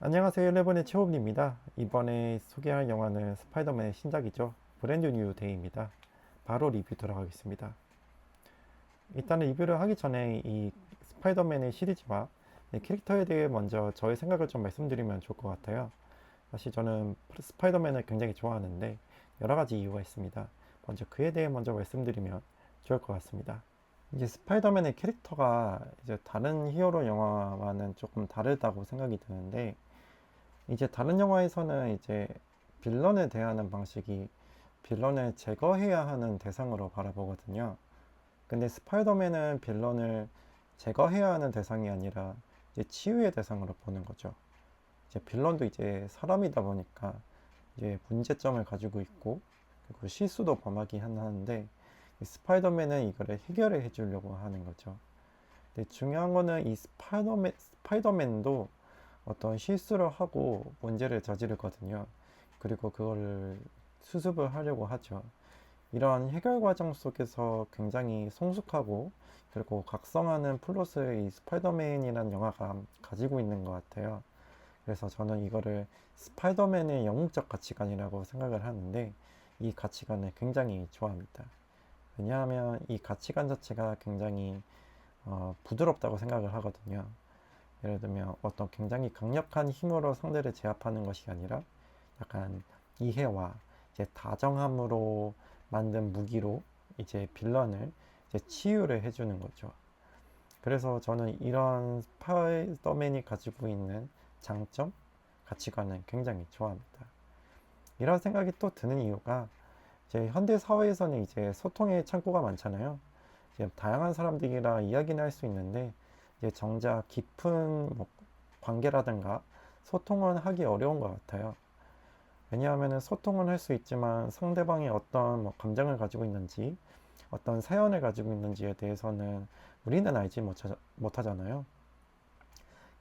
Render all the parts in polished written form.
안녕하세요. 11의 최호빈입니다. 이번에 소개할 영화는 스파이더맨의 신작이죠. 브랜드 뉴 데이입니다. 바로 리뷰 들어가겠습니다. 일단은 리뷰를 하기 전에 이 스파이더맨의 시리즈와 캐릭터에 대해 먼저 저의 생각을 좀 말씀드리면 좋을 것 같아요. 사실 저는 스파이더맨을 굉장히 좋아하는데 여러 가지 이유가 있습니다. 먼저 그에 대해 먼저 말씀드리면 좋을 것 같습니다. 이제 스파이더맨의 캐릭터가 이제 다른 히어로 영화와는 조금 다르다고 생각이 드는데, 이제 다른 영화에서는 이제 빌런에 대하는 방식이 빌런을 제거해야 하는 대상으로 바라보거든요. 근데 스파이더맨은 빌런을 제거해야 하는 대상이 아니라 이제 치유의 대상으로 보는 거죠. 이제 빌런도 이제 사람이다 보니까 이제 문제점을 가지고 있고, 그리고 실수도 범하긴 하는데, 이 스파이더맨은 이거를 해결해 주려고 하는 거죠. 근데 중요한 거는 이 스파이더맨도 어떤 실수를 하고 문제를 저지르거든요. 그리고 그걸 수습을 하려고 하죠. 이런 해결 과정 속에서 굉장히 성숙하고 그리고 각성하는 플롯을 이 스파이더맨이라는 영화가 가지고 있는 것 같아요. 그래서 저는 이거를 스파이더맨의 영웅적 가치관이라고 생각을 하는데, 이 가치관을 굉장히 좋아합니다. 왜냐하면 이 가치관 자체가 굉장히 부드럽다고 생각을 하거든요. 예를 들면 어떤 굉장히 강력한 힘으로 상대를 제압하는 것이 아니라 약간 이해와 이제 다정함으로 만든 무기로 이제 빌런을 이제 치유를 해주는 거죠. 그래서 저는 이런 스파이더맨이 가지고 있는 장점, 가치관을 굉장히 좋아합니다. 이런 생각이 또 드는 이유가, 이제 현대 사회에서는 이제 소통의 창구가 많잖아요. 이제 다양한 사람들이랑 이야기는 할 수 있는데, 이제 정작 깊은 뭐 관계라든가 소통은 하기 어려운 것 같아요. 왜냐하면 소통은 할 수 있지만 상대방이 어떤 뭐 감정을 가지고 있는지, 어떤 사연을 가지고 있는지에 대해서는 우리는 알지 못하잖아요.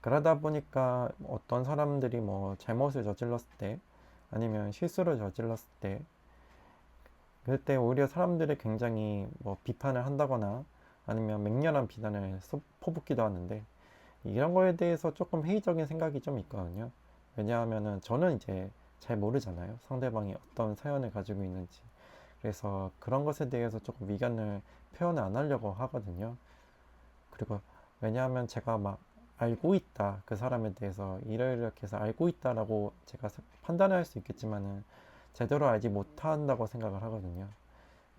그러다 보니까 어떤 사람들이 뭐 잘못을 저질렀을 때, 아니면 실수를 저질렀을 때, 그때 오히려 사람들이 굉장히 뭐 비판을 한다거나 아니면 맹렬한 비난을 퍼붓기도 하는데, 이런 거에 대해서 조금 회의적인 생각이 좀 있거든요. 왜냐하면은 저는 이제 잘 모르잖아요. 상대방이 어떤 사연을 가지고 있는지. 그래서 그런 것에 대해서 조금 의견을 표현을 안 하려고 하거든요. 그리고 왜냐하면 제가 막 알고 있다, 그 사람에 대해서 이렇게 해서 알고 있다라고 제가 판단을 할 수 있겠지만은 제대로 알지 못한다고 생각을 하거든요.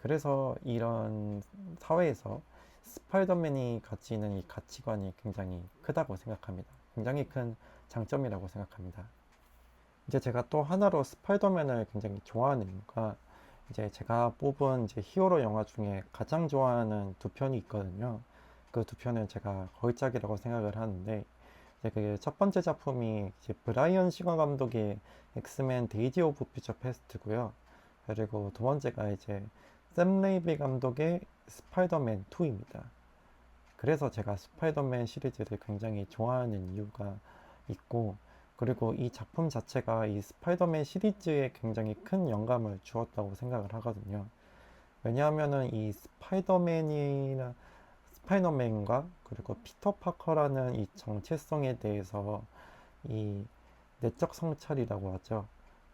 그래서 이런 사회에서 스파이더맨이 가지는 이 가치관이 굉장히 크다고 생각합니다. 굉장히 큰 장점이라고 생각합니다. 이제 제가 또 하나로 스파이더맨을 굉장히 좋아하는 이유가, 이제 제가 뽑은 이제 히어로 영화 중에 가장 좋아하는 두 편이 있거든요. 그 두 편은 제가 걸작이라고 생각을 하는데, 이제 그 첫 번째 작품이 이제 브라이언 시거 감독의 엑스맨 데이지 오브 퓨처 패스트고요. 그리고 두 번째가 이제 샘 레이비 감독의 스파이더맨 2입니다. 그래서 제가 스파이더맨 시리즈를 굉장히 좋아하는 이유가 있고, 그리고 이 작품 자체가 이 스파이더맨 시리즈에 굉장히 큰 영감을 주었다고 생각을 하거든요. 왜냐하면은 이 스파이더맨과 그리고 피터 파커라는 이 정체성에 대해서 이 내적 성찰이라고 하죠.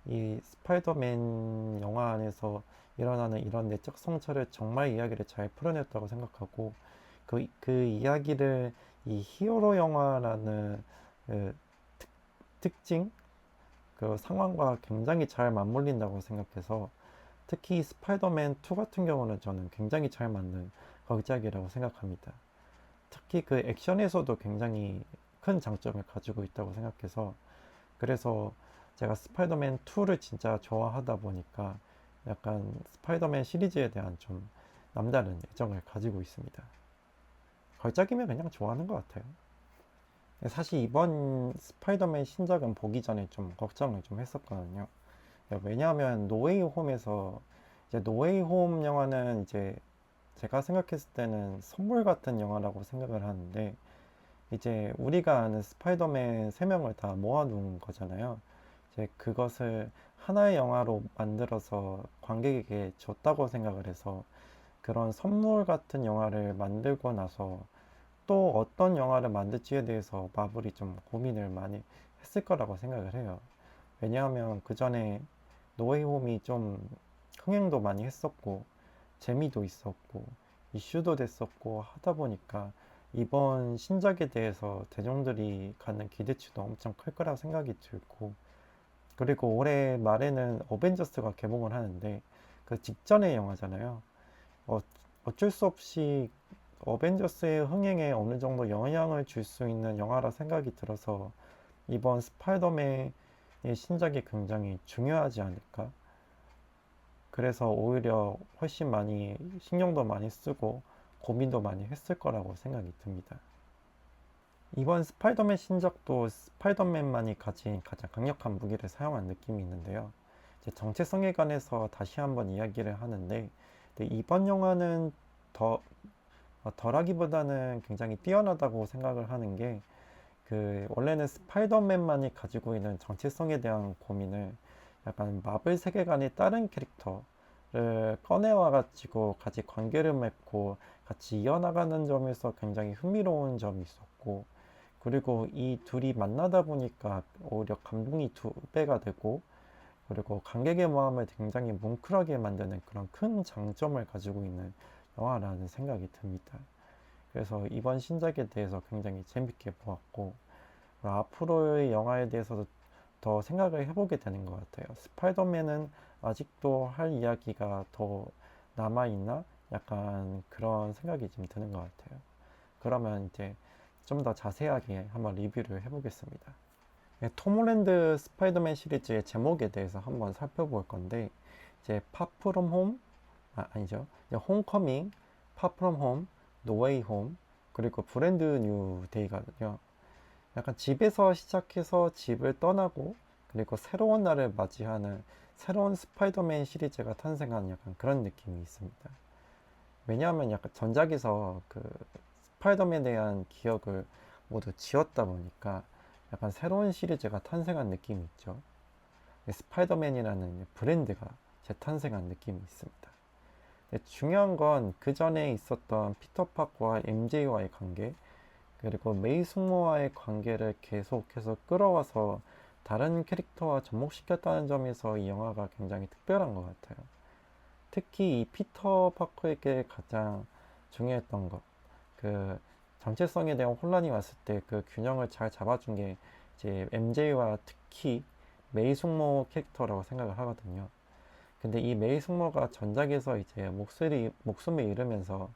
이 스파이더맨 영화 안에서 일어나는 이런 내적 성찰을 정말 이야기를 잘 풀어냈다고 생각하고, 그 이야기를 이 히어로 영화라는 그 특징, 그 상황과 굉장히 잘 맞물린다고 생각해서, 특히 스파이더맨 2 같은 경우는 저는 굉장히 잘 맞는 걸작이라고 생각합니다. 특히 그 액션에서도 굉장히 큰 장점을 가지고 있다고 생각해서, 그래서 제가 스파이더맨 2를 진짜 좋아하다 보니까 약간 스파이더맨 시리즈에 대한 좀 남다른 애정을 가지고 있습니다. 걸작이면 그냥 좋아하는 것 같아요. 사실 이번 스파이더맨 신작은 보기 전에 좀 걱정을 좀 했었거든요. 왜냐하면 노웨이 홈에서, 이제 노웨이 홈 영화는 이제 제가 생각했을 때는 선물 같은 영화라고 생각을 하는데, 이제 우리가 아는 스파이더맨 3명을 다 모아놓은 거잖아요. 이제 그것을 하나의 영화로 만들어서 관객에게 줬다고 생각을 해서, 그런 선물 같은 영화를 만들고 나서 또 어떤 영화를 만들지에 대해서 마블이 좀 고민을 많이 했을 거라고 생각을 해요. 왜냐하면 그 전에 노웨이홈이 좀 흥행도 많이 했었고 재미도 있었고 이슈도 됐었고 하다 보니까 이번 신작에 대해서 대중들이 갖는 기대치도 엄청 클 거라고 생각이 들고, 그리고 올해 말에는 어벤져스가 개봉을 하는데 그 직전의 영화잖아요. 어, 어쩔 수 없이 어벤져스의 흥행에 어느 정도 영향을 줄 수 있는 영화라 생각이 들어서 이번 스파이더맨의 신작이 굉장히 중요하지 않을까. 그래서 오히려 훨씬 많이 신경도 많이 쓰고 고민도 많이 했을 거라고 생각이 듭니다. 이번 스파이더맨 신작도 스파이더맨만이 가진 가장 강력한 무기를 사용한 느낌이 있는데요. 이제 정체성에 관해서 다시 한번 이야기를 하는데, 근데 이번 영화는 더 덜하기보다는 굉장히 뛰어나다고 생각을 하는 게, 원래는 스파이더맨만이 가지고 있는 정체성에 대한 고민을 약간 마블 세계관의 다른 캐릭터를 꺼내와 가지고 같이 관계를 맺고 같이 이어나가는 점에서 굉장히 흥미로운 점이 있었고, 그리고 이 둘이 만나다 보니까 오히려 감동이 두 배가 되고, 그리고 관객의 마음을 굉장히 뭉클하게 만드는 그런 큰 장점을 가지고 있는 영화라는 생각이 듭니다. 그래서 이번 신작에 대해서 굉장히 재밌게 보았고, 앞으로의 영화에 대해서도 더 생각을 해보게 되는 것 같아요. 스파이더맨은 아직도 할 이야기가 더 남아있나? 약간 그런 생각이 좀 드는 것 같아요. 그러면 이제 좀 더 자세하게 한번 리뷰를 해보겠습니다. 네, 톰 홀랜드 스파이더맨 시리즈의 제목에 대해서 한번 살펴볼 건데, 이제 파프롬 홈, 아니죠. 이제 홈커밍, 파프롬 홈, 노웨이 홈, 그리고 브랜드 뉴 데이거든요. 약간 집에서 시작해서 집을 떠나고 그리고 새로운 날을 맞이하는 새로운 스파이더맨 시리즈가 탄생한 약간 그런 느낌이 있습니다. 왜냐하면 약간 전작에서 그 스파이더맨에 대한 기억을 모두 지웠다 보니까 약간 새로운 시리즈가 탄생한 느낌이 있죠. 스파이더맨이라는 브랜드가 재탄생한 느낌이 있습니다. 중요한 건 그 전에 있었던 피터 파커와 MJ와의 관계, 그리고 메이 숙모와의 관계를 계속해서 끌어와서 다른 캐릭터와 접목시켰다는 점에서 이 영화가 굉장히 특별한 것 같아요. 특히 이 피터 파커에게 가장 중요했던 것, 그 정체성에 대한 혼란이 왔을 때 그 균형을 잘 잡아준 게 이제 MJ와 특히 메이 숙모 캐릭터라고 생각을 하거든요. 근데 이 메이 숙모가 전작에서 이제 목숨을 잃으면서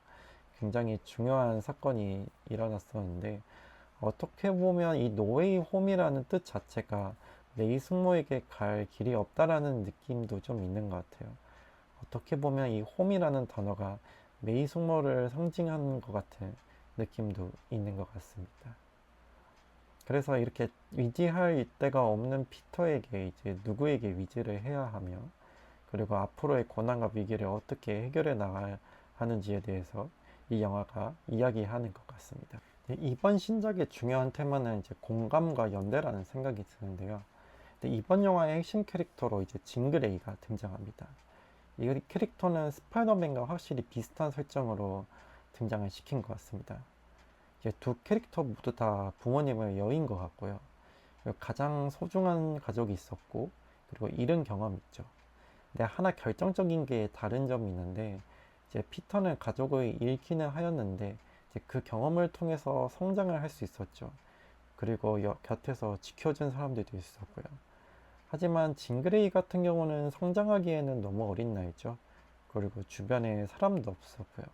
굉장히 중요한 사건이 일어났었는데, 어떻게 보면 이 노웨이 홈이라는 뜻 자체가 메이 숙모에게 갈 길이 없다라는 느낌도 좀 있는 것 같아요. 어떻게 보면 이 홈이라는 단어가 메이 숙모를 상징하는 것 같은 느낌도 있는 것 같습니다. 그래서 이렇게 위지할 데가 없는 피터에게 이제 누구에게 위지를 해야 하며, 그리고 앞으로의 고난과 위기를 어떻게 해결해 나가야 하는지에 대해서 이 영화가 이야기하는 것 같습니다. 이번 신작의 중요한 테마는 이제 공감과 연대라는 생각이 드는데요. 이번 영화의 핵심 캐릭터로 이제 징그레이가 등장합니다. 이 캐릭터는 스파이더맨과 확실히 비슷한 설정으로 등장을 시킨 것 같습니다. 이제 두 캐릭터 모두 다 부모님을 여인 것 같고요. 그리고 가장 소중한 가족이 있었고, 그리고 잃은 경험이 있죠. 근데 하나 결정적인 게 다른 점이 있는데, 이제 피터는 가족을 잃기는 하였는데 이제 그 경험을 통해서 성장을 할 수 있었죠. 그리고 곁에서 지켜준 사람들도 있었고요. 하지만 징그레이 같은 경우는 성장하기에는 너무 어린 나이죠. 그리고 주변에 사람도 없었고요.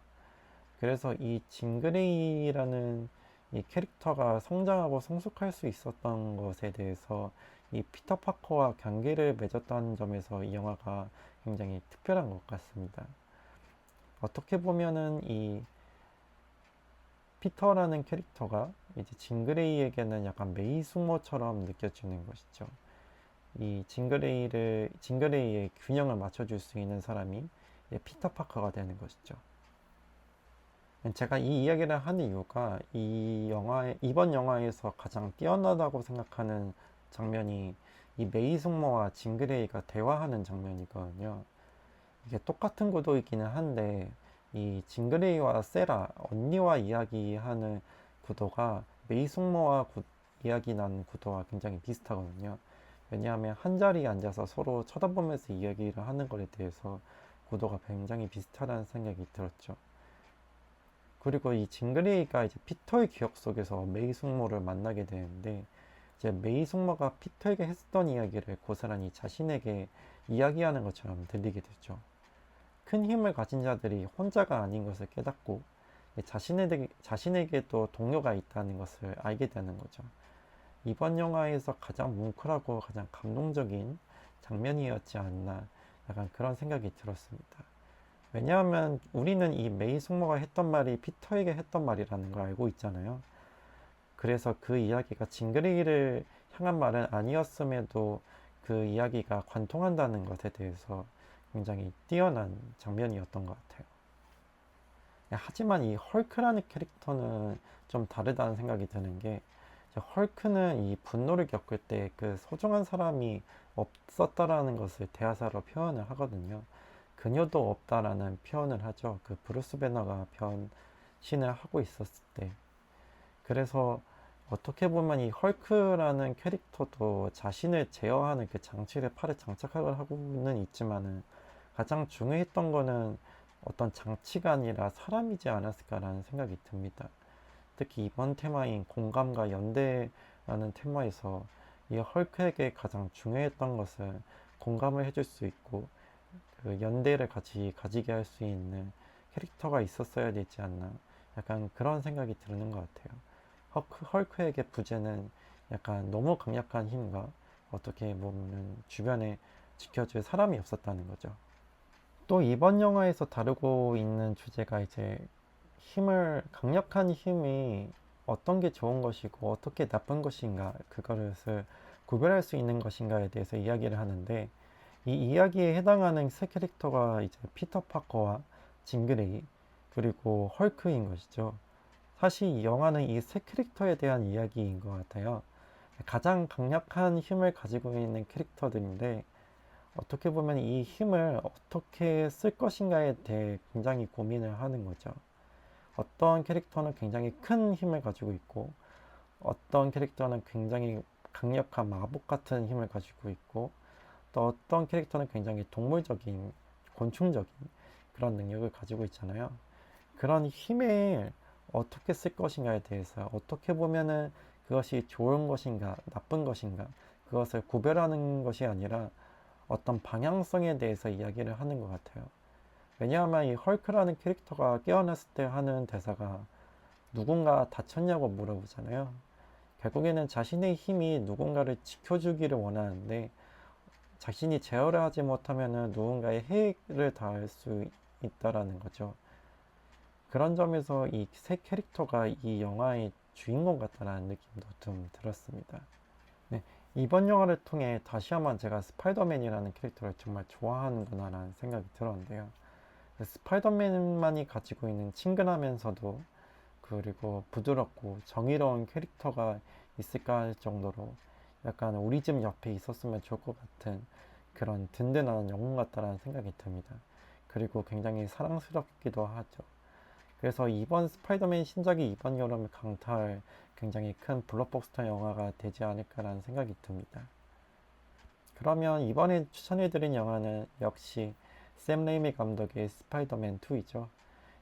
그래서 이 징그레이라는 이 캐릭터가 성장하고 성숙할 수 있었던 것에 대해서 이 피터 파커와 관계를 맺었다는 점에서 이 영화가 굉장히 특별한 것 같습니다. 어떻게 보면은 이 피터라는 캐릭터가 이제 징그레이에게는 약간 메이 숙모처럼 느껴지는 것이죠. 이 징그레이의 균형을 맞춰줄 수 있는 사람이 피터 파커가 되는 것이죠. 제가 이 이야기를 하는 이유가 이번 영화에서 가장 뛰어나다고 생각하는 장면이 이 메이 숙모와 징그레이가 대화하는 장면이거든요. 이게 똑같은 구도이기는 한데 이 징그레이와 세라 언니와 이야기하는 구도가 메이숙모와 이야기 나누는 구도와 굉장히 비슷하거든요. 왜냐하면 한 자리에 앉아서 서로 쳐다보면서 이야기를 하는 것에 대해서 구도가 굉장히 비슷하다는 생각이 들었죠. 그리고 이 징그레이가 이제 피터의 기억 속에서 메이숙모를 만나게 되는데, 이제 메이숙모가 피터에게 했던 이야기를 고스란히 자신에게 이야기하는 것처럼 들리게 되죠. 큰 힘을 가진 자들이 혼자가 아닌 것을 깨닫고 자신에게도 동료가 있다는 것을 알게 되는 거죠. 이번 영화에서 가장 뭉클하고 가장 감동적인 장면이었지 않나, 약간 그런 생각이 들었습니다. 왜냐하면 우리는 이 메이 숙모가 했던 말이 피터에게 했던 말이라는 걸 알고 있잖아요. 그래서 그 이야기가 징그레이를 향한 말은 아니었음에도 그 이야기가 관통한다는 것에 대해서 굉장히 뛰어난 장면이었던 것 같아요. 하지만 이 헐크라는 캐릭터는 좀 다르다는 생각이 드는 게, 헐크는 이 분노를 겪을 때 그 소중한 사람이 없었다라는 것을 대하사로 표현을 하거든요. 그녀도 없다라는 표현을 하죠. 그 브루스 배너가 변신을 하고 있었을 때. 그래서 어떻게 보면 이 헐크라는 캐릭터도 자신을 제어하는 그 장치를 팔에 장착하고는 있지만은, 가장 중요했던 거는 어떤 장치가 아니라 사람이지 않았을까라는 생각이 듭니다. 특히 이번 테마인 공감과 연대라는 테마에서 이 헐크에게 가장 중요했던 것은 공감을 해줄 수 있고 그 연대를 같이 가지게 할 수 있는 캐릭터가 있었어야 되지 않나, 약간 그런 생각이 드는 것 같아요. 헐크에게 부재는 약간 너무 강력한 힘과 어떻게 보면 주변에 지켜줄 사람이 없었다는 거죠. 또 이번 영화에서 다루고 있는 주제가 이제 강력한 힘이 어떤 게 좋은 것이고 어떻게 나쁜 것인가, 그것을 구별할 수 있는 것인가에 대해서 이야기를 하는데, 이 이야기에 해당하는 세 캐릭터가 이제 피터 파커와 징그레이 그리고 헐크인 것이죠. 사실 이 영화는 이 세 캐릭터에 대한 이야기인 것 같아요. 가장 강력한 힘을 가지고 있는 캐릭터들인데, 어떻게 보면 이 힘을 어떻게 쓸 것인가에 대해 굉장히 고민을 하는 거죠. 어떤 캐릭터는 굉장히 큰 힘을 가지고 있고, 어떤 캐릭터는 굉장히 강력한 마법 같은 힘을 가지고 있고, 또 어떤 캐릭터는 굉장히 동물적인, 곤충적인 그런 능력을 가지고 있잖아요. 그런 힘을 어떻게 쓸 것인가에 대해서, 어떻게 보면은 그것이 좋은 것인가, 나쁜 것인가, 그것을 구별하는 것이 아니라 어떤 방향성에 대해서 이야기를 하는 것 같아요. 왜냐하면 이 헐크라는 캐릭터가 깨어났을 때 하는 대사가 누군가 다쳤냐고 물어보잖아요. 결국에는 자신의 힘이 누군가를 지켜주기를 원하는데, 자신이 제어를 하지 못하면 누군가의 해를 당할 수 있다라는 거죠. 그런 점에서 이 세 캐릭터가 이 영화의 주인공 같다라는 느낌도 좀 들었습니다. 네, 이번 영화를 통해 다시 한번 제가 스파이더맨이라는 캐릭터를 정말 좋아하는구나라는 생각이 들었는데요. 스파이더맨만이 가지고 있는 친근하면서도 그리고 부드럽고 정의로운 캐릭터가 있을까 할 정도로 약간 우리 집 옆에 있었으면 좋을 것 같은 그런 든든한 영웅 같다라는 생각이 듭니다. 그리고 굉장히 사랑스럽기도 하죠. 그래서 이번 스파이더맨 신작이 이번 여름에 강타할 굉장히 큰 블록버스터 영화가 되지 않을까라는 생각이 듭니다. 그러면 이번에 추천해드린 영화는 역시 샘 레이미 감독의 스파이더맨 2이죠.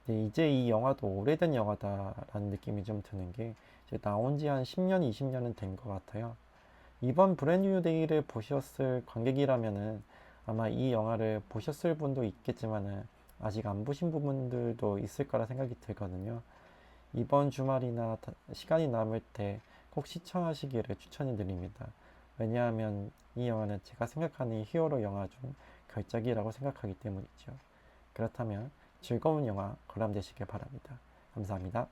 이제 이 영화도 오래된 영화다라는 느낌이 좀 드는 게, 이제 나온 지 한 10년, 20년은 된 것 같아요. 이번 브랜드 뉴 데이를 보셨을 관객이라면은 아마 이 영화를 보셨을 분도 있겠지만은 아직 안 보신 부분들도 있을 거라 생각이 들거든요. 이번 주말이나 시간이 남을 때 꼭 시청하시기를 추천해 드립니다. 왜냐하면 이 영화는 제가 생각하는 히어로 영화 중 걸작이라고 생각하기 때문이죠. 그렇다면 즐거운 영화 관람되시길 바랍니다. 감사합니다.